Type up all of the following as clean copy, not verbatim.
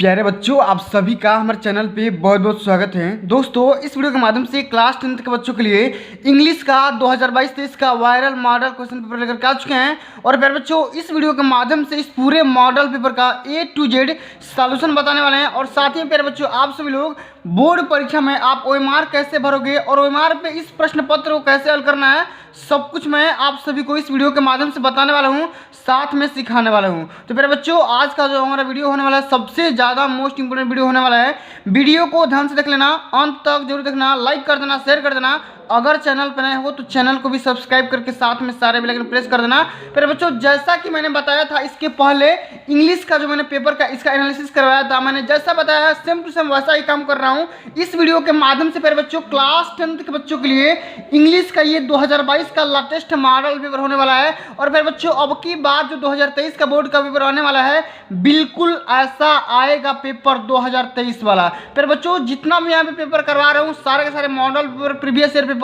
प्यारे बच्चों, आप सभी का हमारे चैनल पे बहुत बहुत स्वागत है। दोस्तों, इस वीडियो के माध्यम से क्लास 10th के बच्चों के लिए इंग्लिश का 2022-23 का वायरल मॉडल क्वेश्चन पेपर लेकर के आ चुके हैं। और प्यारे बच्चों, इस वीडियो के माध्यम से इस पूरे मॉडल पेपर का A to Z सॉल्यूशन बताने वाले हैं। और साथ ही प्यारे बच्चों, आप सभी लोग बोर्ड परीक्षा में आप OMR कैसे भरोगे और OMR पे इस प्रश्न पत्र को कैसे हल करना है, सब कुछ मैं आप सभी को इस वीडियो के माध्यम से बताने वाला हूं, साथ में सिखाने वाला हूं। तो प्यारे बच्चों, आज का जो हमारा वीडियो होने वाला है सबसे ज़्यादा मोस्ट इंपोर्टेंट वीडियो होने वाला है। वीडियो को ध्यान से देख लेना, अंत तक जरूर देखना, लाइक कर देना, शेयर कर देना। अगर चैनल पर नए हो तो चैनल को भी सब्सक्राइब करके साथ में सारे बेल आइकन प्रेस कर देना। फिर बच्चों, जैसा कि मैंने बताया था इसके पहले इंग्लिश का जो मैंने पेपर का इसका एनालिसिस करवाया था, मैंने जैसा बताया है सेम टू सेम वैसा ही काम कर रहा हूं इस वीडियो के माध्यम से। फिर बच्चों, क्लास 10th के बच्चों के लिए इंग्लिश का ये 2022 का लेटेस्ट मॉडल पेपर होने वाला है। और फिर बच्चों, अब की बार जो 2023 का बोर्ड का पेपर आने वाला है, बिल्कुल ऐसा आएगा पेपर 2023 वाला। फिर बच्चों, जितना भी यहाँ पे पेपर करवा रहा हूँ, सारे के सारे model paper, previous year paper,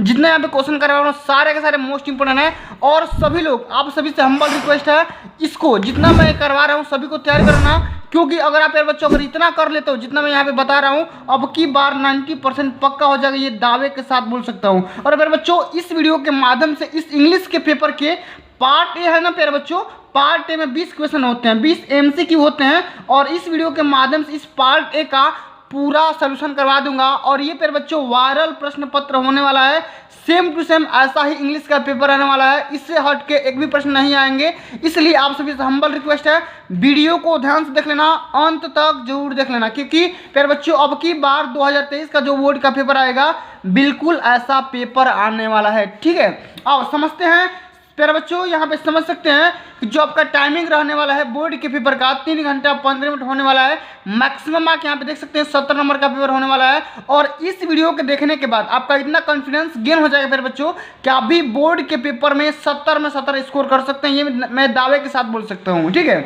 जितने यहाँ पे क्वेश्चन करवा रहा हूँ, सारे के सारे मोस्ट इंपोर्टेंट है। और सभी लोग, आप सभी से हम्बल रिक्वेस्ट है, इसको जितना मैं करवा रहा हूँ सभी को तैयार करना। क्योंकि अगर आप यार बच्चों अगर इतना कर लेते हो जितना मैं यहाँ पे बता रहा हूँ, अब की बार 90% पक्का हो जाएगा, ये दावे के साथ बोल सकता हूँ। और फिर बच्चों, इस वीडियो के माध्यम से इस इंग्लिश के पेपर के पार्ट ए है ना प्यारे बच्चों, पार्ट ए में 20 क्वेश्चन होते हैं, 20 MCQ होते हैं। और इस वीडियो के माध्यम से इस पार्ट ए का पूरा सोल्यूशन करवा दूंगा। और ये प्यारे बच्चों वायरल प्रश्न पत्र होने वाला है, सेम टू सेम ऐसा ही इंग्लिश का पेपर आने वाला है, इससे हट के एक भी प्रश्न नहीं आएंगे। इसलिए आप सभी से हम्बल रिक्वेस्ट है, वीडियो को ध्यान से देख लेना, अंत तक जरूर देख लेना। क्योंकि प्यारे बच्चों, अब की बार 2023 का जो बोर्ड का पेपर आएगा, बिल्कुल ऐसा पेपर आने वाला है। ठीक है, आओ समझते हैं। प्यारे बच्चों, यहाँ पे समझ सकते हैं कि जो आपका टाइमिंग रहने वाला है बोर्ड के पेपर का 3 घंटा 15 मिनट होने वाला है। मैक्सिमम मार्क यहाँ पे देख सकते हैं 70 नंबर का पेपर होने वाला है। और इस वीडियो के देखने के बाद आपका इतना कॉन्फिडेंस गेन हो जाएगा प्यारे बच्चों कि आप भी बोर्ड के पेपर में 70 में 70 स्कोर कर सकते हैं, ये मैं दावे के साथ बोल सकता हूँ। ठीक है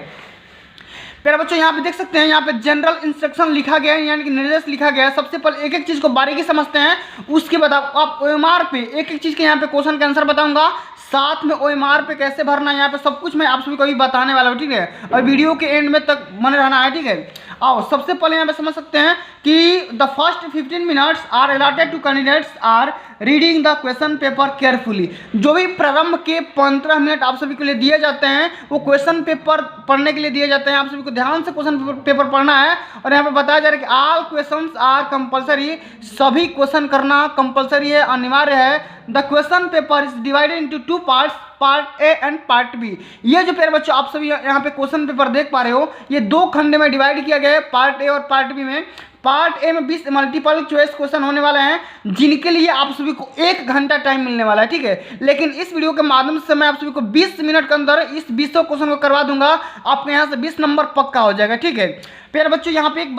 प्यारे बच्चों, यहाँ पे देख सकते हैं, यहाँ पे जनरल इंस्ट्रक्शन लिखा गया है, यानी कि निर्देश लिखा गया है। सबसे पहले एक एक चीज को बारीकी समझते हैं, उसके बाद आप OMR पे एक एक चीज के यहाँ पे क्वेश्चन का आंसर बताऊंगा, साथ में OMR पे कैसे भरना है, यहाँ पे सब कुछ मैं आप सभी को भी बताने वाला हूँ। ठीक है, और वीडियो के एंड में तक बने रहना है। ठीक है, आओ सबसे पहले यहाँ पे समझ सकते हैं कि the first 15 minutes are allotted to candidates are reading the question paper carefully. जो भी प्रारंभ के 15 मिनट आप सभी के लिए दिए जाते हैं, वो क्वेश्चन पेपर पढ़ने के लिए दिए जाते हैं। आप सभी को ध्यान से क्वेश्चन पेपर पढ़ना है। और यहाँ पे बताया जा रहा है कि ऑल क्वेश्चंस आर कंपलसरी, सभी क्वेश्चन करना कंपलसरी है, अनिवार्य है। The question paper is divided into 2 parts, part A and part B. ये जो प्यारे बच्चों आप सभी यहाँ पे क्वेश्चन पेपर देख पा रहे हो, ये 2 खंड में डिवाइड किया गया है, पार्ट ए और पार्ट बी में। पार्ट ए में 20 मल्टीपल चॉइस क्वेश्चन होने वाले हैं, जिनके लिए आप सभी को 1 घंटा टाइम मिलने वाला है। ठीक है, लेकिन इस वीडियो के माध्यम से मैं आप सभी को 20 मिनट के अंदर इस 20 क्वेश्चन को करवा दूंगा, आपके यहाँ से 20 नंबर पक्का हो जाएगा। ठीक है प्यारे बच्चों, यहाँ पे एक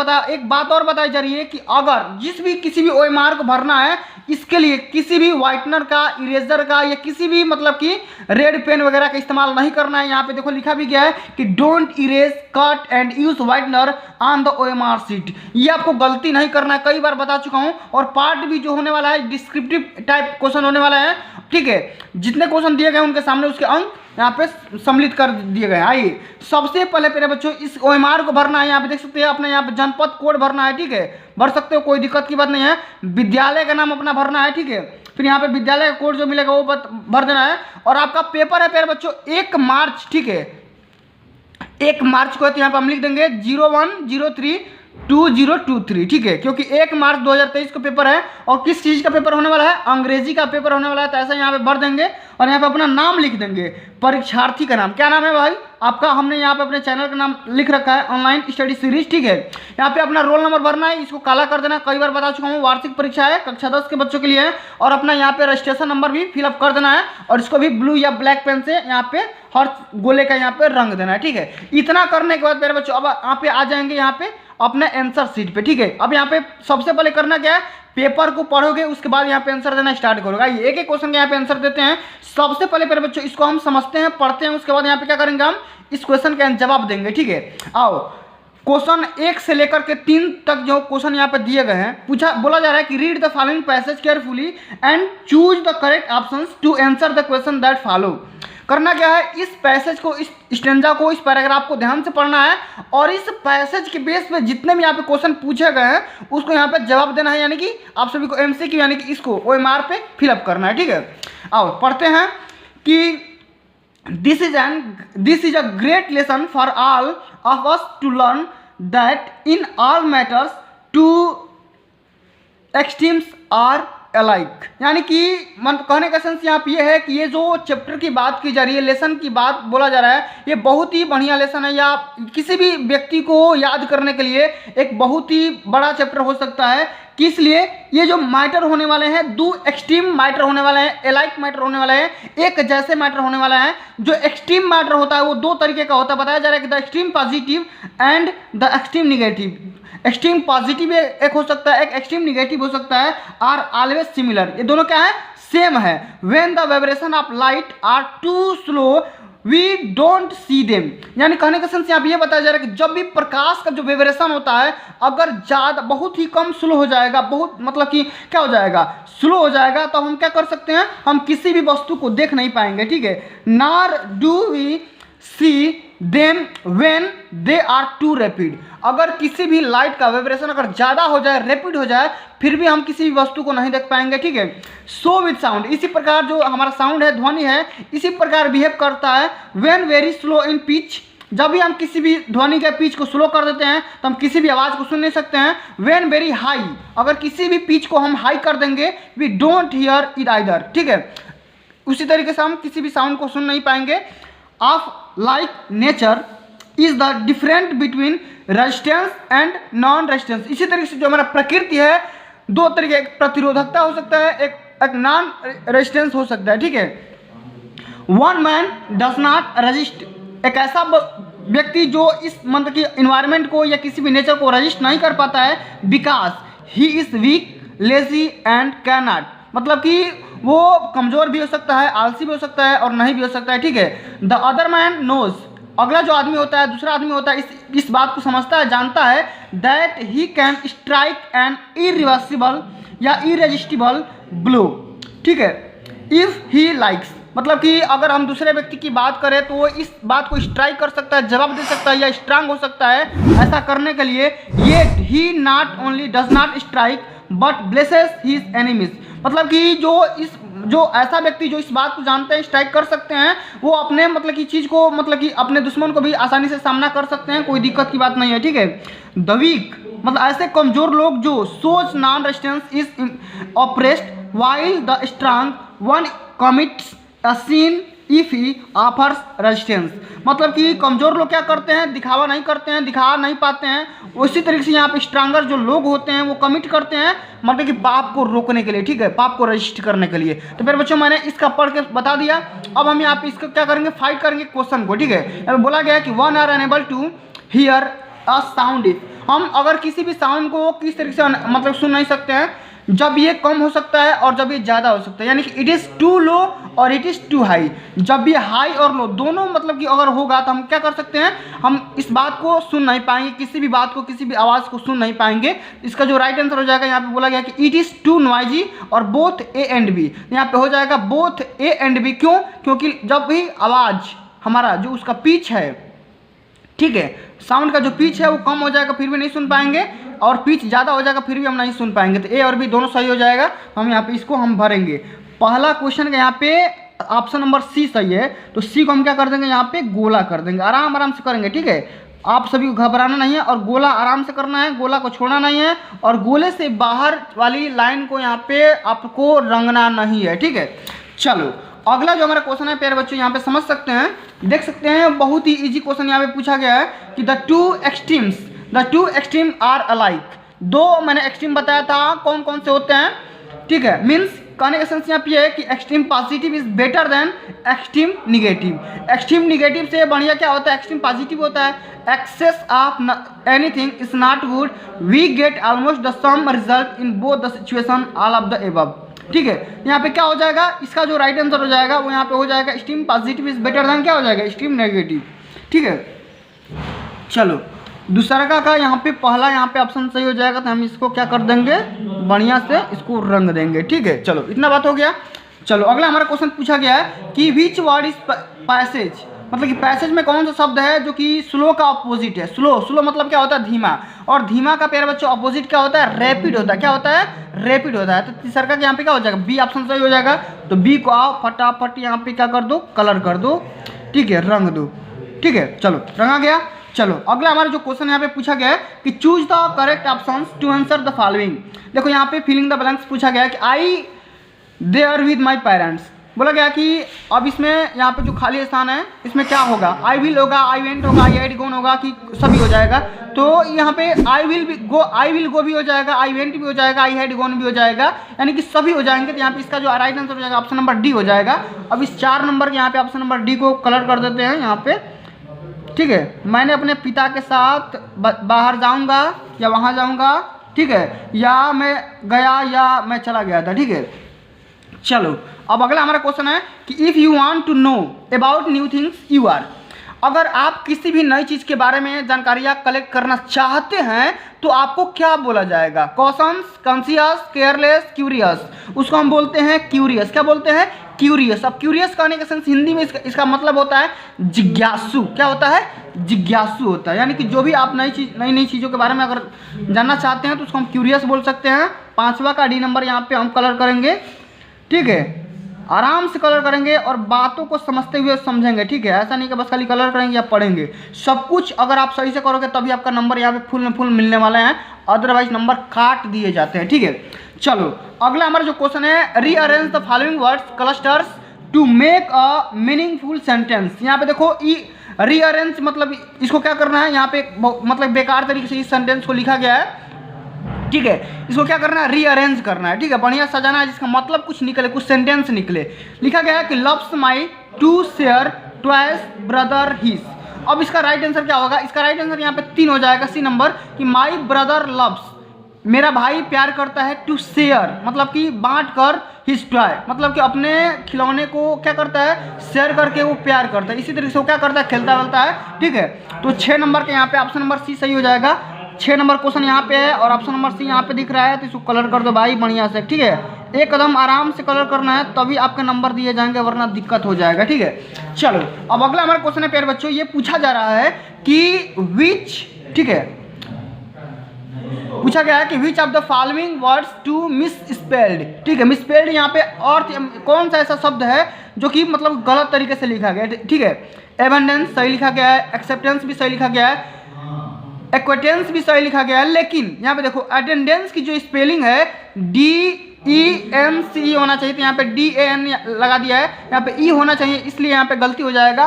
बात और बताई जा रही है कि अगर किसी भी OMR को भरना है, इसके लिए किसी भी व्हाइटनर का, इरेजर का या किसी भी मतलब कि रेड पेन वगैरह का इस्तेमाल नहीं करना है। यहाँ पे देखो लिखा भी गया है कि don't erase, cut and use whitener on the OMR sheet. ये आपको गलती नहीं करना है, कई बार बता चुका हूँ। और पार्ट भी जो होने वाला है, डिस्क्रिप्टिव टाइप क्वेश्चन होने वाला है। ठीक है, जितने क्वेश्चन दिए गए उनके सामने उसके अंक यहाँ पे सम्मिलित कर दिए गए। आइए सबसे पहले मेरे बच्चों इस OMR को भरना है। यहाँ पे देख सकते हैं, अपने यहाँ पे जनपद कोड भरना है। ठीक है, भर सकते हो, कोई दिक्कत की बात नहीं है। विद्यालय का नाम अपना भरना है। ठीक है, फिर यहाँ पे विद्यालय का कोड जो मिलेगा वो भर देना है। और आपका पेपर है प्यारे बच्चों 1 मार्च। ठीक है, 1 मार्च को है, तो यहाँ पे हम लिख देंगे 01032023। ठीक है, क्योंकि 1 मार्च 2023 को पेपर है। और किस चीज़ का पेपर होने वाला है? अंग्रेजी का पेपर होने वाला है। तो ऐसा यहाँ पे भर देंगे और यहाँ पे अपना नाम लिख देंगे, परीक्षार्थी का नाम। क्या नाम है भाई आपका? हमने यहाँ पे अपने चैनल का नाम लिख रखा है, ऑनलाइन स्टडी सीरीज। ठीक है, यहाँ पे अपना रोल नंबर भरना है, इसको काला कर देना। कई बार बता चुका हूँ, वार्षिक परीक्षा है, कक्षा 10 के बच्चों के लिए है। और अपना यहाँ पे रजिस्ट्रेशन नंबर भी फिलअप कर देना है, और इसको भी ब्लू या ब्लैक पेन से यहाँ पे हर गोले का यहाँ पे रंग देना है। ठीक है, इतना करने के बाद मेरे बच्चों अब यहाँ पे आ जाएंगे यहाँ पे अपने आंसर शीट पे। ठीक है, अब यहाँ पे सबसे पहले करना क्या है, पेपर को पढ़ोगे, उसके बाद यहाँ पे आंसर देना स्टार्ट करोगे। ये एक एक क्वेश्चन के यहाँ पे आंसर देते हैं। सबसे पहले मेरे बच्चों इसको हम समझते हैं, पढ़ते हैं, उसके बाद यहाँ पे क्या करेंगे, हम इस क्वेश्चन का जवाब देंगे। ठीक है, आओ क्वेश्चन 1 से लेकर के 3 तक जो क्वेश्चन यहाँ पे दिए गए हैं, बोला जा रहा है कि read the following passage carefully and choose the correct options to answer the question that follow. करना क्या है, इस पैसेज को, इस स्टेंजा को, इस पैराग्राफ को ध्यान से पढ़ना है और इस पैसेज के बेस पे जितने भी यहाँ पे क्वेश्चन पूछे गए हैं उसको यहाँ पे जवाब देना है, यानी कि आप सभी को एमसीक्यू यानी कि इसको OMR पे फिलअप करना है। ठीक है, आओ पढ़ते हैं कि this is a great lesson for all of us to learn that in all matters two extremes are alike. यानी कि कहने का सेंस यहाँ पे ये है कि ये जो चैप्टर की बात की जा रही है, लेसन की बात बोला जा रहा है, ये बहुत ही बढ़िया लेसन है, या किसी भी व्यक्ति को याद करने के लिए एक बहुत ही बड़ा चैप्टर हो सकता है। किस लिए, ये जो मैटर होने वाले हैं, दो एक्सट्रीम मैटर होने वाले हैं, एलाइक मैटर होने वाले हैं, एक जैसे मैटर होने वाला है। जो एक्सट्रीम मैटर होता है वो दो तरीके का होता है, बताया जा रहा है कि the extreme positive and the extreme negative. Extreme positive एक हो सकता है, एक एक्सट्रीम निगेटिव हो सकता है, आर ऑलवेज सिमिलर, ये दोनों क्या है, सेम है। When the vibration of light are too slow we don't see them. यानी कहने का सेंस यहाँ पे ये बताया जा रहा है कि जब भी प्रकाश का जो वाइब्रेशन होता है अगर ज़्यादा बहुत ही कम स्लो हो जाएगा, बहुत मतलब कि क्या हो जाएगा, स्लो हो जाएगा, तो हम क्या कर सकते हैं, हम किसी भी वस्तु को देख नहीं पाएंगे। ठीक है, nor do we see them when they are too rapid. अगर किसी भी लाइट का वाइब्रेशन अगर ज़्यादा हो जाए, रैपिड हो जाए, फिर भी हम किसी भी वस्तु को नहीं देख पाएंगे। ठीक है, सो विथ साउंड, इसी प्रकार जो हमारा साउंड है, ध्वनि है, इसी प्रकार बिहेव करता है। When very slow in pitch, जब भी हम किसी भी ध्वनि के पिच को स्लो कर देते हैं तो हम किसी भी आवाज़ को सुन नहीं सकते हैं। व्हेन वेरी हाई, अगर किसी भी पिच को हम हाई कर देंगे, we don't hear it either. ठीक है, उसी तरीके से हम किसी भी साउंड को सुन नहीं पाएंगे। Of like nature is the different between resistance and non resistance. इसी तरीके से जो हमारा प्रकृति है, दो तरीके, एक प्रतिरोधकता हो सकता है, एक नॉन रेजिस्टेंस हो सकता है। ठीक है, one man does not resist, एक ऐसा व्यक्ति जो इस मतलब कि इन्वायरमेंट को या किसी भी नेचर को रेजिस्ट नहीं कर पाता है, because he is weak, lazy and can not, मतलब कि वो कमजोर भी हो सकता है, आलसी भी हो सकता है और नहीं भी हो सकता है। ठीक है, द अदर मैन नोज, अगला जो आदमी होता है, दूसरा आदमी होता है, इस बात को समझता है, जानता है, that he can strike an irreversible या इरेजिस्टिबल ब्लो। ठीक है, इफ ही लाइक्स, मतलब कि अगर हम दूसरे व्यक्ति की बात करें तो वो इस बात को स्ट्राइक कर सकता है, जवाब दे सकता है या स्ट्रांग हो सकता है। ऐसा करने के लिए ये he not only does not strike but blesses his enemies, मतलब कि जो ऐसा व्यक्ति जो इस बात को जानते हैं, स्ट्राइक कर सकते हैं, वो अपने मतलब की चीज़ को, मतलब कि अपने दुश्मन को भी आसानी से सामना कर सकते हैं, कोई दिक्कत की बात नहीं है। ठीक है, द वीक, मतलब ऐसे कमजोर लोग जो सोच non resistance is oppressed while the strong one commits a sin if he offers resistance, मतलब कि कमजोर लोग क्या करते हैं, दिखावा नहीं करते हैं, दिखा नहीं पाते हैं। उसी तरीके से यहाँ पे स्ट्रांगर जो लोग होते हैं वो कमिट करते हैं, मतलब कि पाप को रोकने के लिए। ठीक है, पाप को रजिस्ट करने के लिए। तो फिर बच्चों मैंने इसका पढ़ के बता दिया। अब हम यहाँ पे इसको क्या करेंगे, फाइट करेंगे क्वेश्चन को। ठीक है, अब बोला गया कि one are unable to hear a sound if, हम अगर किसी भी साउंड को किस तरीके से मतलब सुन नहीं सकते हैं, जब ये कम हो सकता है और जब ये ज़्यादा हो सकता है, यानी कि इट इज़ टू लो और इट इज़ टू हाई। जब ये हाई और लो दोनों मतलब कि अगर होगा तो हम क्या कर सकते हैं, हम इस बात को सुन नहीं पाएंगे, किसी भी बात को, किसी भी आवाज़ को सुन नहीं पाएंगे। इसका जो राइट आंसर हो जाएगा, यहाँ पे बोला गया कि इट इज़ टू नॉइजी और बोथ ए एंड बी, यहाँ पे हो जाएगा बोथ ए एंड बी। क्यों, क्योंकि जब भी आवाज़ हमारा जो उसका पिच है, ठीक है, साउंड का जो पिच है वो कम हो जाएगा फिर भी नहीं सुन पाएंगे, और पिच ज़्यादा हो जाएगा फिर भी हम नहीं सुन पाएंगे। तो ए और बी दोनों सही हो जाएगा, तो हम यहाँ पे इसको हम भरेंगे। पहला क्वेश्चन का यहाँ पे ऑप्शन नंबर सी सही है, तो सी को हम क्या कर देंगे, यहाँ पे गोला कर देंगे, आराम आराम से करेंगे। ठीक है, आप सभी को घबराना नहीं है और गोला आराम से करना है, गोला को छोड़ना नहीं है, और गोले से बाहर वाली लाइन को यहाँ पे आपको रंगना नहीं है। ठीक है, चलो अगला जो हमारा क्वेश्चन है प्यारे बच्चों, यहाँ पे समझ सकते हैं, देख सकते हैं, बहुत ही इजी क्वेश्चन यहाँ पे पूछा गया है कि the two extreme are alike. दो मैंने एक्सट्रीम बताया था, कौन कौन से होते हैं। ठीक है, मीन्स कहने का सेंस यहाँ पे है कि extreme positive is better than extreme negative. Extreme negative से बढ़िया क्या होता है, एक्सट्रीम पॉजिटिव होता है। Excess of anything is not good, we get almost the same result in both the situation all of the above. ठीक है, यहाँ पे क्या हो जाएगा, इसका जो राइट आंसर हो जाएगा वो यहाँ पे हो जाएगा extreme positive is better then क्या हो जाएगा, एक्सट्रीम नेगेटिव। ठीक है, चलो दुसरका का यहाँ पे पहला यहाँ पे ऑप्शन सही हो जाएगा, तो हम इसको क्या कर देंगे, बढ़िया से इसको रंग देंगे। ठीक है, चलो इतना बात हो गया। चलो अगला हमारा क्वेश्चन पूछा गया है कि विच वर्ड इज पैसेज, मतलब कि पैसेज में कौन सा शब्द है जो कि स्लो का अपोजिट है। स्लो मतलब क्या होता है, धीमा, और धीमा का प्यारे बच्चों अपोजिट क्या होता है, रैपिड होता है। क्या होता है, रैपिड होता है। तो तीसरा का यहाँ पे क्या हो जाएगा, बी ऑप्शन सही हो जाएगा। तो बी को आओ फटाफट यहाँ पे क्या कर दो, कलर कर दो। ठीक है, रंग दो। ठीक है, चलो रंगा गया। चलो अगला हमारा जो क्वेश्चन यहाँ पे पूछा गया है कि choose the correct option to answer the following. देखो यहाँ पे फिलिंग द ब्लैंक्स पूछा गया है कि I there with my parents. बोला गया कि अब इसमें यहाँ पे जो खाली स्थान है इसमें क्या होगा, आई विल होगा, आई वेंट होगा, आई हैड गॉन होगा, कि सभी हो जाएगा। तो यहाँ पे आई विल गो भी हो जाएगा, आई वेंट भी हो जाएगा, आई हैड गॉन भी हो जाएगा, यानी कि सभी हो जाएंगे। तो यहाँ पे इसका जो राइट आंसर हो जाएगा ऑप्शन नंबर डी हो जाएगा। अब इस 4 नंबर के यहाँ पे ऑप्शन नंबर डी को कलर कर देते हैं यहाँ पे। ठीक है, मैंने अपने पिता के साथ बाहर जाऊँगा या वहाँ जाऊँगा। ठीक है, या मैं गया या मैं चला गया था। ठीक है, चलो अब अगला हमारा क्वेश्चन है कि if you want to know about new things you are. अगर आप किसी भी नई चीज़ के बारे में जानकारियाँ कलेक्ट करना चाहते हैं तो आपको क्या बोला जाएगा, कॉशंस, कॉन्शियस, केयरलेस, क्यूरियस। उसको हम बोलते हैं क्यूरियस। क्या बोलते हैं, क्यूरियस। अब क्यूरियस कहने का सेंस हिंदी में इसका मतलब होता है जिज्ञासु। क्या होता है, जिज्ञासु होता है, यानी कि जो भी आप नई चीज़ों के बारे में अगर जानना चाहते हैं तो उसको हम क्यूरियस बोल सकते हैं। 5वां का डी नंबर यहाँ पे हम कलर करेंगे। ठीक है, आराम से कलर करेंगे और बातों को समझते हुए समझेंगे। ठीक है, ऐसा नहीं कि बस खाली कलर करेंगे या पढ़ेंगे। सब कुछ अगर आप सही से करोगे तभी आपका नंबर यहाँ पे फुल में फुल मिलने वाले हैं, अदरवाइज नंबर काट दिए जाते हैं। ठीक है, चलो अगला हमारा जो क्वेश्चन है, rearrange the following words clusters to make a meaningful sentence. यहाँ पे देखो रीअरेंज मतलब इसको क्या करना है, यहाँ पे मतलब बेकार तरीके से इस सेंटेंस को लिखा गया है। ठीक है, इसको क्या करना है, रीअरेंज करना है। ठीक है, बढ़िया सजाना है जिसका मतलब कुछ निकले, कुछ सेंटेंस निकले। लिखा गया है कि loves my to share twice brother his. अब इसका राइट आंसर क्या होगा, इसका राइट आंसर यहाँ पे 3 हो जाएगा, सी नंबर, कि माई ब्रदर लव्स, मेरा भाई प्यार करता है, टू शेयर मतलब कि बांट कर, हिज टॉय मतलब कि अपने खिलौने को क्या करता है, शेयर करके वो प्यार करता है। इसी तरीके से वो क्या करता है, खेलता वेलता है। ठीक है, तो 6 नंबर के यहाँ पे ऑप्शन नंबर सी सही हो जाएगा। 6 नंबर क्वेश्चन यहाँ पे है और ऑप्शन नंबर सी यहाँ पे दिख रहा है, तो इसको कलर कर दो भाई बढ़िया से। ठीक है, एक कदम आराम से कलर करना है तभी आपके नंबर दिए जाएंगे, वरना दिक्कत हो जाएगा। ठीक है, चलो अब अगला हमारा क्वेश्चन है प्यारे बच्चों, ये पूछा जा रहा है कि विच, ठीक है, पूछा गया है कि which of the following words to misspelled. ठीक है, मिस स्पेल्ड यहाँ पे और कौन सा ऐसा शब्द है जो कि मतलब गलत तरीके से लिखा गया है। ठीक है, एबंडेंस सही लिखा गया है, एक्सेप्टेंस भी सही लिखा गया है, एक्वेटेंस भी सही लिखा गया है, लेकिन यहाँ पे देखो अटेंडेंस की जो स्पेलिंग है DENCE होना चाहिए, तो यहाँ पे DAN लगा दिया है, यहाँ पे E होना चाहिए, इसलिए यहाँ पे गलती हो जाएगा।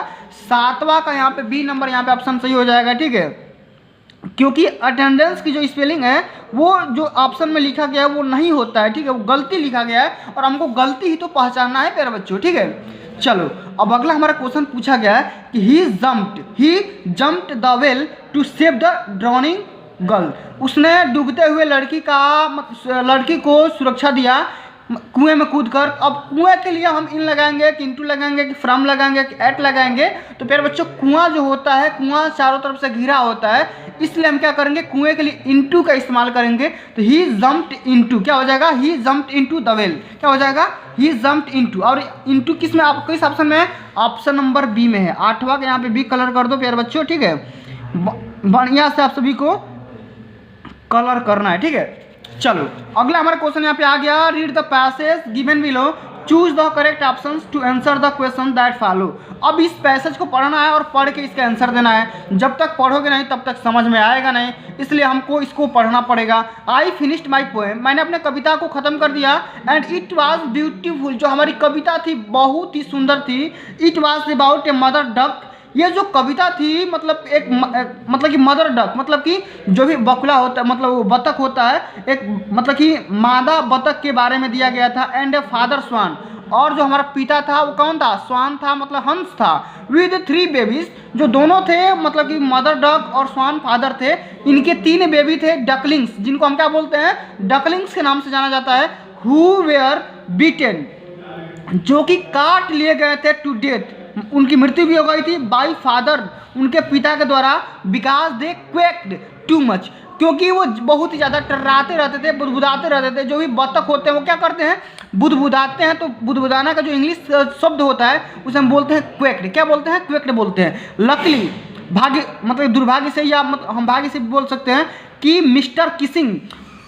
7वां का यहाँ पे बी नंबर यहाँ पे ऑप्शन सही हो जाएगा। ठीक है, क्योंकि अटेंडेंस की जो स्पेलिंग है वो जो ऑप्शन में लिखा गया है वो नहीं होता है। ठीक है, वो गलती लिखा गया है और हमको गलती ही तो पहचानना है प्यारे बच्चों। ठीक है, चलो अब अगला हमारा क्वेश्चन पूछा गया है कि he jumped the well to save the drowning girl. उसने डूबते हुए लड़की को सुरक्षा दिया कुएं में कूदकर। अब कुएं के लिए हम इन लगाएंगे कि इंटू लगाएंगे कि फ्रॉम लगाएंगे कि एट लगाएंगे, तो प्यारे बच्चों कुआं जो होता है, कुआं चारों तरफ से घिरा होता है, इसलिए हम क्या करेंगे, कुएं के लिए इंटू का इस्तेमाल करेंगे। तो ही जम्प्ड इनटू क्या हो जाएगा, ही जम्प्ड इनटू द वेल क्या हो जाएगा, ही जम्प्ड इनटू। और इनटू किस में, आपको किस ऑप्शन में है, ऑप्शन नंबर बी में है। 8वां के यहाँ पे बी कलर कर दो प्यारे बच्चों। ठीक है, बढ़िया से आप सभी को कलर करना है। ठीक है, चलो अगला हमारा क्वेश्चन यहाँ पे आ गया, read the passage given below, choose the correct options to answer the question that follow. अब इस पैसेज को पढ़ना है और पढ़ के इसका आंसर देना है। जब तक पढ़ोगे नहीं तब तक समझ में आएगा नहीं, इसलिए हमको इसको पढ़ना पड़ेगा। आई फिनिश्ड माई पोएम, मैंने अपने कविता को ख़त्म कर दिया। एंड इट वॉज ब्यूटीफुल, जो हमारी कविता थी बहुत ही सुंदर थी। It was about a mother duck, ये जो कविता थी मतलब मतलब कि मदर डक मतलब कि जो भी बकुला होता है मतलब वो बतख होता है, एक मतलब कि मादा बतख के बारे में दिया गया था। एंड ए फादर स्वान, और जो हमारा पिता था वो कौन था, स्वान था मतलब हंस था। विद 3 बेबीज, जो दोनों थे मतलब कि मदर डक और स्वान फादर थे, इनके 3 बेबी थे डकलिंग्स, जिनको हम क्या बोलते हैं, डकलिंग्स के नाम से जाना जाता है। हु वेयर बीटेन, जो कि काट लिए गए थे टू डेथ उनकी मृत्यु भी हो गई थी बाई फादर, उनके पिता के द्वारा, बिकॉज दे क्वेक्ड टू मच, क्योंकि वो बहुत ही ज़्यादा टर्राते रहते थे, बुदबुदाते रहते थे। जो भी बतख होते हैं वो क्या करते हैं, बुदबुदाते हैं। तो बुदबुदाना का जो इंग्लिश शब्द होता है उसे हम बोलते हैं क्वेक्ड। क्या बोलते हैं, क्वेक्ड बोलते हैं। लकली, भाग्य मतलब दुर्भाग्य से, या हम भाग्य से बोल सकते हैं कि mister kissing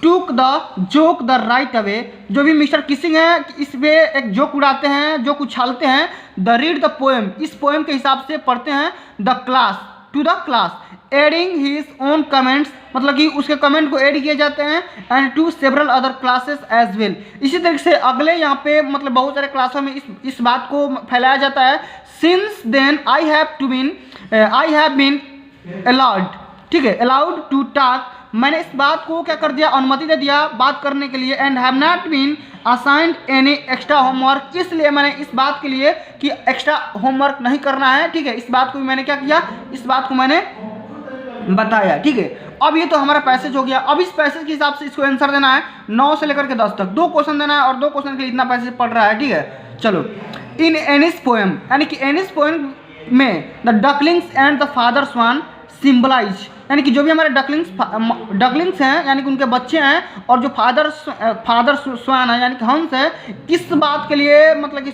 took the joke the right away. जो भी मिस्टर किसिंग है इस पे एक जोक उड़ाते हैं, जोक उछालते हैं। द रीड द पोएम, इस पोएम के हिसाब से पढ़ते हैं the class, to the class, adding his own comments, मतलब कि उसके कमेंट को ऐड किए जाते हैं, and to several other classes as well. इसी तरीके से अगले यहाँ पे मतलब बहुत सारे क्लासों में इस बात को फैलाया जाता है। Since then I have been allowed, ठीक है, अलाउड टू टॉक, मैंने इस बात को क्या कर दिया, अनुमति दे दिया बात करने के लिए। And have not been assigned any extra homework, इसलिए मैंने इस बात के लिए कि एक्स्ट्रा होमवर्क नहीं करना है, ठीक है, इस बात को भी मैंने क्या किया, इस बात को मैंने बताया, ठीक है। अब ये तो हमारा पैसेज हो गया। अब इस पैसेज के हिसाब से इसको आंसर देना है 9 से लेकर के 10 तक, 2 क्वेश्चन देना है और 2 क्वेश्चन के लिए इतना पैसेज पढ़ रहा है, ठीक है। चलो, इन एनिस पोएम, यानी कि एनिस पोएम में the ducklings and the father swan symbolize, यानी कि जो भी हमारे डकलिंग्स हैं यानी कि उनके बच्चे हैं, और जो फादर स्वान है यानी कि हंस है, किस बात के लिए मतलब कि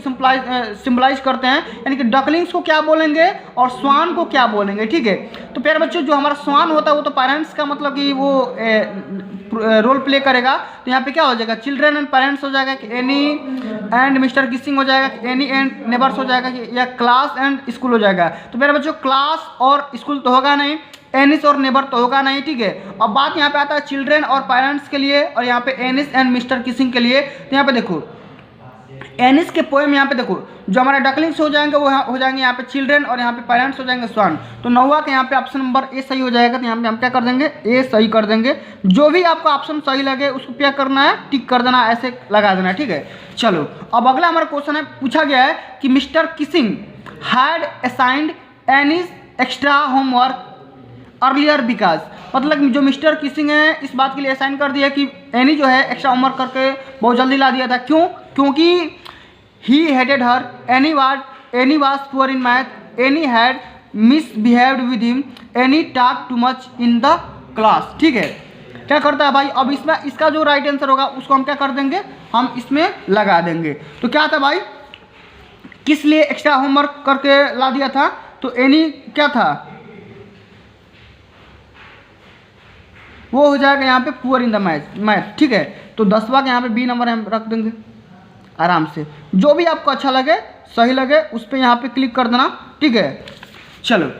सिंबलाइज करते हैं, यानी कि डकलिंग्स को क्या बोलेंगे और स्वान को क्या बोलेंगे, ठीक है। तो प्यारे बच्चों, जो हमारा स्वान होता है वो तो पेरेंट्स का मतलब कि वो रोल प्ले करेगा। तो यहाँ पे क्या हो जाएगा, चिल्ड्रन एंड पेरेंट्स हो जाएगा, कि एनी एंड मिस्टर किसिंग हो जाएगा, कि एनी एंड नेबर्स हो जाएगा, या क्लास एंड स्कूल हो जाएगा। तो प्यारे बच्चों, क्लास और स्कूल तो होगा नहीं, एनिस और नेबर तो होगा नहीं, ठीक है। अब बात यहाँ पे आता है चिल्ड्रन और पेरेंट्स के लिए, और यहाँ पे एनिस एंड मिस्टर किसिंग के लिए। तो यहाँ पे देखो एनिस के पोएम, यहाँ पे देखो जो हमारे डकलिंग्स हो जाएंगे वो हो जाएंगे यहाँ पे चिल्ड्रन, और यहाँ पे पेरेंट्स हो जाएंगे स्वान। तो 9वां के यहाँ पे ऑप्शन नंबर ए सही हो जाएगा। तो यहाँ पे हम क्या कर देंगे, ए सही कर देंगे। जो भी आपको ऑप्शन सही लगे उसको क्या करना है, टिक कर देना, ऐसे लगा देना, ठीक है। चलो, अब अगला हमारा क्वेश्चन है, पूछा गया है कि mister Kissing had assigned Annie's extra homework earlier because, मतलब जो मिस्टर किसिंग है इस बात के लिए असाइन कर दिया कि एनी जो है एक्स्ट्रा होमवर्क करके बहुत जल्दी ला दिया था। क्यों, क्योंकि he hated her, Annie was poor in math, Annie had misbehaved with him, Annie talk too much in the class, ठीक है। क्या करता है भाई, अब इसमें इसका जो राइट आंसर होगा उसको हम क्या कर देंगे, हम इसमें लगा देंगे। तो क्या था भाई, किस लिए एक्स्ट्रा होमवर्क करके ला दिया था, तो एनी क्या था, वो हो जाएगा यहाँ पे पुअर इन द मैथ, ठीक है। तो 10वां के यहाँ पे बी नंबर हम रख देंगे आराम से। जो भी आपको अच्छा लगे, सही लगे, उस पर यहाँ पे क्लिक कर देना, ठीक है। चलो,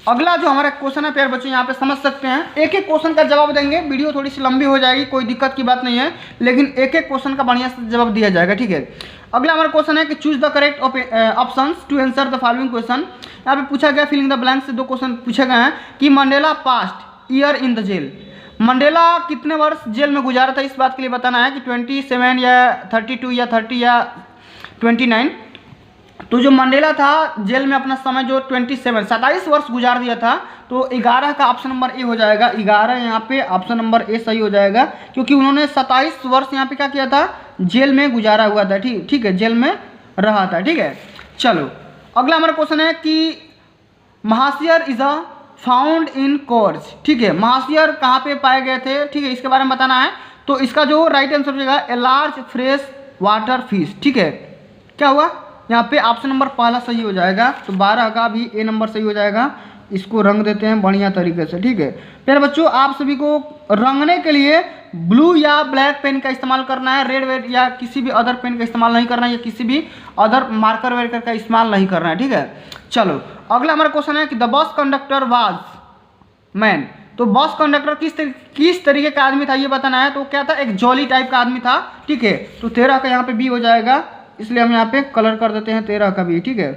अगला जो हमारा क्वेश्चन है प्यारे बच्चों, यहाँ पे समझ सकते हैं, एक एक क्वेश्चन का जवाब देंगे। वीडियो थोड़ी सी लंबी हो जाएगी, कोई दिक्कत की बात नहीं है, लेकिन एक एक क्वेश्चन का बढ़िया से जवाब दिया जाएगा, ठीक है। अगला हमारा क्वेश्चन है कि choose the correct options to answer the following question. यहाँ पे पूछा गया, फिलिंग द ब्लैंक से 2 क्वेश्चन पूछे गए हैं कि Mandela passed year in the jail, Mandela कितने वर्ष जेल में गुजारा था, इस बात के लिए बताना है कि 27 या 32 या 30 या 29। तो जो मंडेला था जेल में अपना समय जो 27 वर्ष गुजार दिया था। तो 11 का ऑप्शन नंबर ए हो जाएगा, 11 यहाँ पे ऑप्शन नंबर ए सही हो जाएगा, क्योंकि उन्होंने 27 वर्ष यहाँ पे क्या किया था, जेल में गुजारा हुआ था, ठीक है, जेल में रहा था, ठीक है। चलो, अगला हमारा क्वेश्चन है कि महाशियर is a found in course, ठीक है, महाशियर कहाँ पे पाए गए थे, ठीक है, इसके बारे में बताना है। तो इसका जो राइट आंसर हो जाएगा a large fresh water fish, ठीक है। क्या हुआ, यहाँ पे ऑप्शन नंबर पहला सही हो जाएगा। तो 12 का भी ए नंबर सही हो जाएगा। इसको रंग देते हैं बढ़िया तरीके से, ठीक है। फिर बच्चों, आप सभी को रंगने के लिए ब्लू या ब्लैक पेन का इस्तेमाल करना है, रेड वेड या किसी भी अदर पेन का इस्तेमाल नहीं करना है, या किसी भी अदर मार्कर वेकर का इस्तेमाल नहीं करना है, ठीक है। चलो, अगला हमारा क्वेश्चन है कि the bus conductor was man. तो बस कंडक्टर किस तरीके का आदमी था ये बताना है। तो क्या था, एक जॉली टाइप का आदमी था, ठीक है। तो 13 का यहाँ पे बी हो जाएगा, इसलिए हम यहाँ पे कलर कर देते हैं 13 का बी, ठीक है।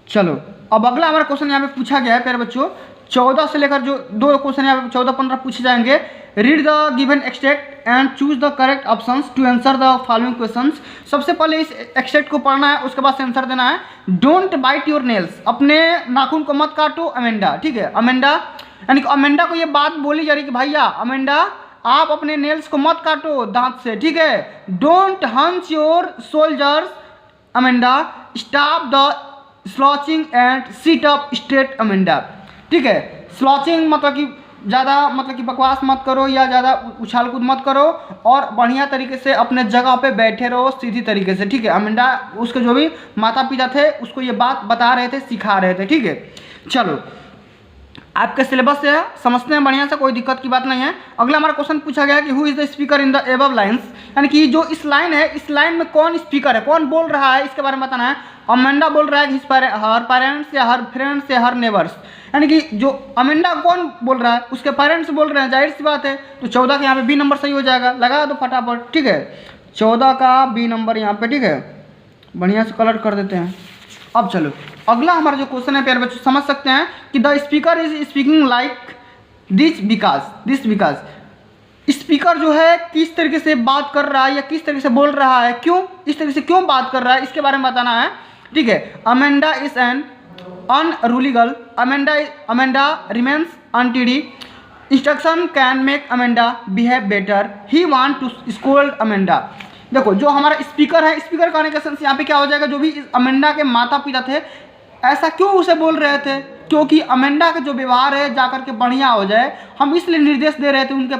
चलो, अब अगला हमारा क्वेश्चन यहाँ पे पूछा गया है प्यारे बच्चों, 14 से लेकर जो 2 क्वेश्चन यहाँ पे 14-15 पूछे जाएंगे। Read the given extract and choose the correct options to answer the following questions. सबसे पहले इस एक्सट्रैक्ट को पढ़ना है, उसके बाद आंसर देना है। डोंट बाइट योर नेल्स, अपने नाखून को मत काटो अमेंडा, ठीक है। अमेंडा यानी कि अमेंडा को ये बात बोली जा रही कि भैया अमेंडा आप अपने नेल्स को मत काटो दांत से, ठीक है। Don't hunch your shoulders Amanda, stop the slouching and sit up straight Amanda. ठीक है, स्लॉचिंग मतलब कि ज़्यादा मतलब कि बकवास मत करो या ज़्यादा उछाल कूद मत करो और बढ़िया तरीके से अपने जगह पे बैठे रहो सीधी तरीके से। ठीक है, अमेंडा उसके जो भी माता पिता थे उसको ये बात बता रहे थे, सिखा रहे थे। ठीक है, चलो आपके सिलेबस से समझते हैं बढ़िया से, कोई दिक्कत की बात नहीं है। अगला हमारा क्वेश्चन पूछा गया कि who is the speaker in the above lines, यानी कि जो इस लाइन है इस लाइन में कौन स्पीकर है, कौन बोल रहा है, इसके बारे में बताना है। अमेंडा बोल रहा है हर पेरेंट्स या हर फ्रेंड्स या हर नेबर्स, यानी कि जो अमेंडा कौन बोल रहा है, उसके पेरेंट्स बोल रहे हैं, जाहिर सी बात है। तो 14 का यहाँ पे बी नंबर सही हो जाएगा, लगा दो फटाफट। ठीक है, 14 का बी नंबर यहाँ पे। ठीक है, बढ़िया से कलर कर देते हैं। अब चलो अगला हमारा जो क्वेश्चन है प्यारे बच्चों, समझ सकते हैं कि the speaker is speaking like this because speaker जो है किस तरीके से बात कर रहा है या किस तरीके से बोल रहा है, क्यों इस तरीके से क्यों बात कर रहा है, इसके बारे में बताना है। ठीक है, Amanda is an unruly girl, Amanda remains untidy, instruction can make Amanda behave better, he want to scold Amanda. देखो जो हमारा स्पीकर है, स्पीकर कहने का सेंस यहाँ पे क्या हो जाएगा, जो भी अमेंडा के माता पिता थे ऐसा क्यों उसे बोल रहे थे, क्योंकि अमेंडा का जो व्यवहार है जाकर के बढ़िया हो जाए, हम इसलिए निर्देश दे रहे थे उनके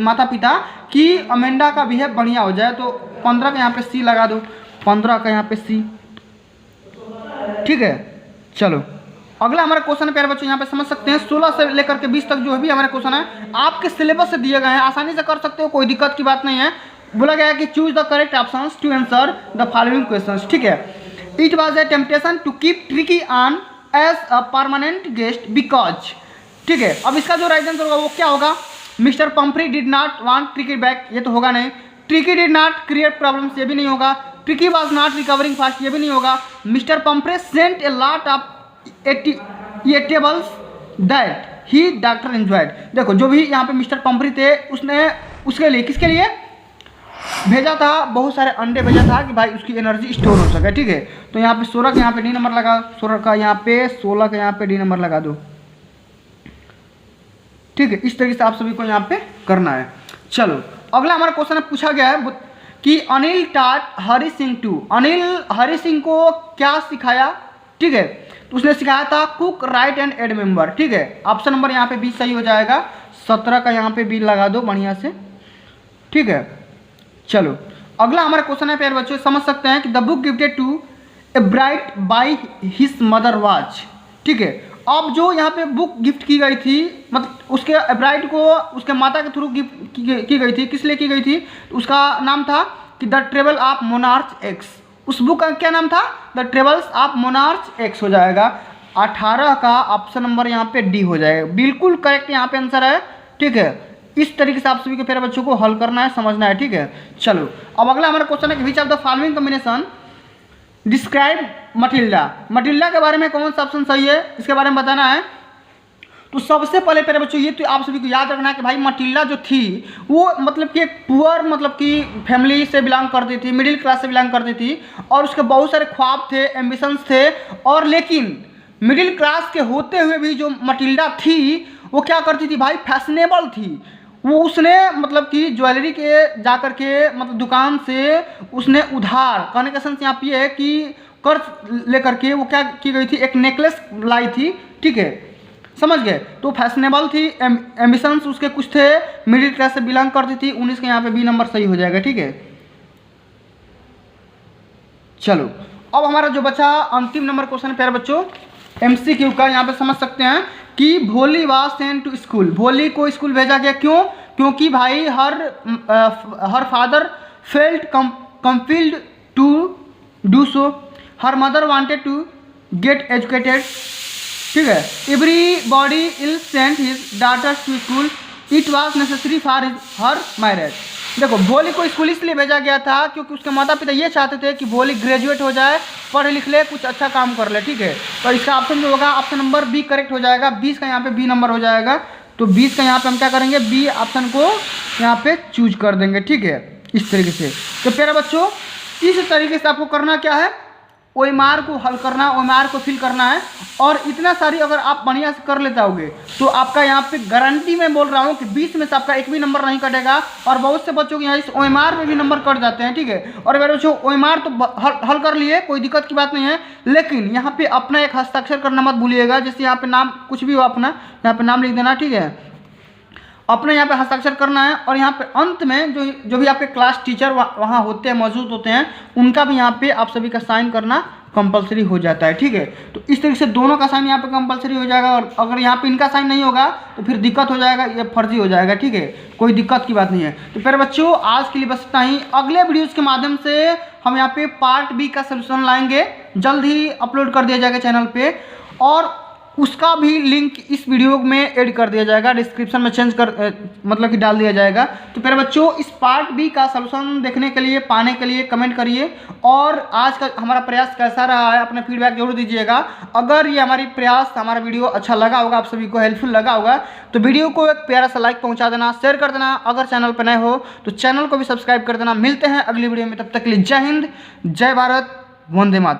माता पिता कि अमेंडा का बिहेव बढ़िया हो जाए। तो 15 का यहाँ पे सी लगा दो, 15 का यहाँ पे सी। ठीक है, चलो अगला हमारा क्वेश्चन है प्यारे बच्चों, यहाँ पे समझ सकते हैं 16 से लेकर के 20 तक जो भी हमारे क्वेश्चन है आपके सिलेबस से दिए गए हैं, आसानी से कर सकते हो, कोई दिक्कत की बात नहीं है। बोला गया है कि choose the correct options to answer the following questions. ठीक है, it was a temptation to keep tricky on as a permanent guest because. ठीक है, अब इसका जो राइट आंसर होगा वो क्या होगा, mister Pomfrey did not want tricky back, ये तो होगा नहीं। Tricky did not create problems, ये भी नहीं होगा। Tricky was not recovering fast, ये भी नहीं होगा। Mister Pomfrey sent a lot of tables that he doctor enjoyed. देखो जो भी यहाँ पे मिस्टर पंफ्री थे उसने उसके लिए किसके लिए भेजा था, बहुत सारे अंडे भेजा था कि भाई उसकी एनर्जी स्टोर हो सके। ठीक है, तो यहाँ पे 16 का यहाँ पे डी नंबर लगा, 16 का यहाँ पे 16 का यहाँ पे डी नंबर लगा दो। ठीक है, इस तरीके से आप सभी को यहाँ पे करना है। चलो अगला हमारा क्वेश्चन पूछा गया है कि अनिल टाट हरि सिंह टू, अनिल हरि सिंह को क्या सिखाया। ठीक है, तो उसने सिखाया था cook write and add member. ठीक है, ऑप्शन नंबर यहाँ पे बी सही हो जाएगा, 17 का यहाँ पे बी लगा दो बढ़िया से। ठीक है, चलो अगला हमारा क्वेश्चन है प्यारे बच्चों, समझ सकते हैं कि the book gifted to a bright by his mother was. ठीक है, अब जो यहाँ पे बुक गिफ्ट की गई थी, मतलब उसके ब्राइट को उसके माता के थ्रू गिफ्ट की गई थी, किस लिए की गई थी, उसका नाम था कि the travel of monarch x. उस बुक का क्या नाम था, the travels of monarch x हो जाएगा। 18 का ऑप्शन नंबर यहाँ पे डी हो जाएगा, बिल्कुल करेक्ट यहाँ पे आंसर है। ठीक है, इस तरीके से आप सभी के प्यारे बच्चों को हल करना है, समझना है। ठीक है, चलो अब अगला हमारा क्वेश्चन है कि which of the following combination describe Matilda. Matilda के बारे में कौन सा ऑप्शन सही है, इसके बारे में बताना है। तो सबसे पहले प्यारे बच्चों ये तो आप सभी को याद रखना है कि भाई मटिल्डा जो थी वो मतलब कि एक पुअर मतलब कि फैमिली से बिलोंग करती थी, मिडिल क्लास से बिलोंग करती थी, और उसके बहुत सारे ख्वाब थे, एम्बिशंस थे, और लेकिन मिडिल क्लास के होते हुए भी जो मटिल्डा थी वो क्या करती थी भाई, फैशनेबल थी। वो उसने मतलब कि ज्वेलरी के जाकर के मतलब दुकान से उसने उधार, कहने का सेंस यहाँ पे है कि कर्ज लेकर के वो क्या की गई थी, एक नेकलेस लाई थी। ठीक है, समझ गए, तो फैशनेबल थी, एम्बिशंस उसके कुछ थे, मिडिल क्लास से बिलोंग करती थी। 19 का यहाँ पे बी नंबर सही हो जाएगा। ठीक है, चलो अब हमारा जो बचा अंतिम नंबर क्वेश्चन प्यारे बच्चों MCQ का, यहाँ पे समझ सकते हैं कि भोली वाज सेंट टू स्कूल। भोली को स्कूल भेजा गया, क्यों, क्योंकि भाई her father felt compelled to do so, her mother wanted to get educated. ठीक है, everybody will sent his daughters to school, it was necessary for her marriage. देखो भोली को स्कूल इसलिए भेजा गया था क्योंकि उसके माता पिता ये चाहते थे कि भोली ग्रेजुएट हो जाए, पढ़ लिख ले, कुछ अच्छा काम कर ले। ठीक है, तो इसका ऑप्शन जो होगा ऑप्शन नंबर बी करेक्ट हो जाएगा। 20 का यहाँ पे बी नंबर हो जाएगा, तो 20 का यहाँ पे हम क्या करेंगे, बी ऑप्शन को यहाँ पे चूज कर देंगे। ठीक है, इस तरीके से। तो प्यारे बच्चों इस तरीके से आपको करना क्या है, ओएमआर को हल करना है, ओएमआर को फिल करना है। और इतना सारी अगर आप बढ़िया से कर लेते होगे तो आपका यहाँ पे गारंटी मैं बोल रहा हूँ कि 20 में से आपका एक भी नंबर नहीं कटेगा। और बहुत से बच्चों के यहाँ इस ओएमआर में भी नंबर कट जाते हैं, ठीक है। और मेरे बच्चों ओएमआर तो हल कर लिए, कोई दिक्कत की बात नहीं है, लेकिन यहाँ पे अपना एक हस्ताक्षर करना मत भूलिएगा। जैसे यहाँ पे नाम कुछ भी हो अपना यहाँ पे नाम लिख देना, ठीक है। अपने यहाँ पे हस्ताक्षर करना है। और यहाँ पे अंत में जो भी आपके क्लास टीचर वहाँ होते हैं, मौजूद होते हैं, उनका भी यहाँ पे आप सभी का साइन करना कंपलसरी हो जाता है, ठीक है। तो इस तरीके से दोनों का साइन यहाँ पे कंपलसरी हो जाएगा। और अगर यहाँ पे इनका साइन नहीं होगा तो फिर दिक्कत हो जाएगा, ये फर्जी हो जाएगा, ठीक है। कोई दिक्कत की बात नहीं है। तो प्यारे बच्चों आज के लिए बस इतना ही। अगले वीडियोज़ के माध्यम से हम यहाँ पे पार्ट बी का सोल्यूशन लाएंगे, जल्द ही अपलोड कर दिया जाएगा चैनल पे। और उसका भी लिंक इस वीडियो में ऐड कर दिया जाएगा, डिस्क्रिप्शन में मतलब कि डाल दिया जाएगा। तो प्यारे बच्चों इस पार्ट बी का सलूशन देखने के लिए, पाने के लिए कमेंट करिए। और आज का हमारा प्रयास कैसा रहा है अपना फीडबैक जरूर दीजिएगा। अगर ये हमारी प्रयास, हमारा वीडियो अच्छा लगा होगा, आप सभी को हेल्पफुल लगा होगा, तो वीडियो को एक प्यारा सा लाइक पहुँचा देना, शेयर कर देना। अगर चैनल पर नए हो तो चैनल को भी सब्सक्राइब कर देना। मिलते हैं अगली वीडियो में, तब तक के लिए जय हिंद, जय भारत, वंदे मातरम।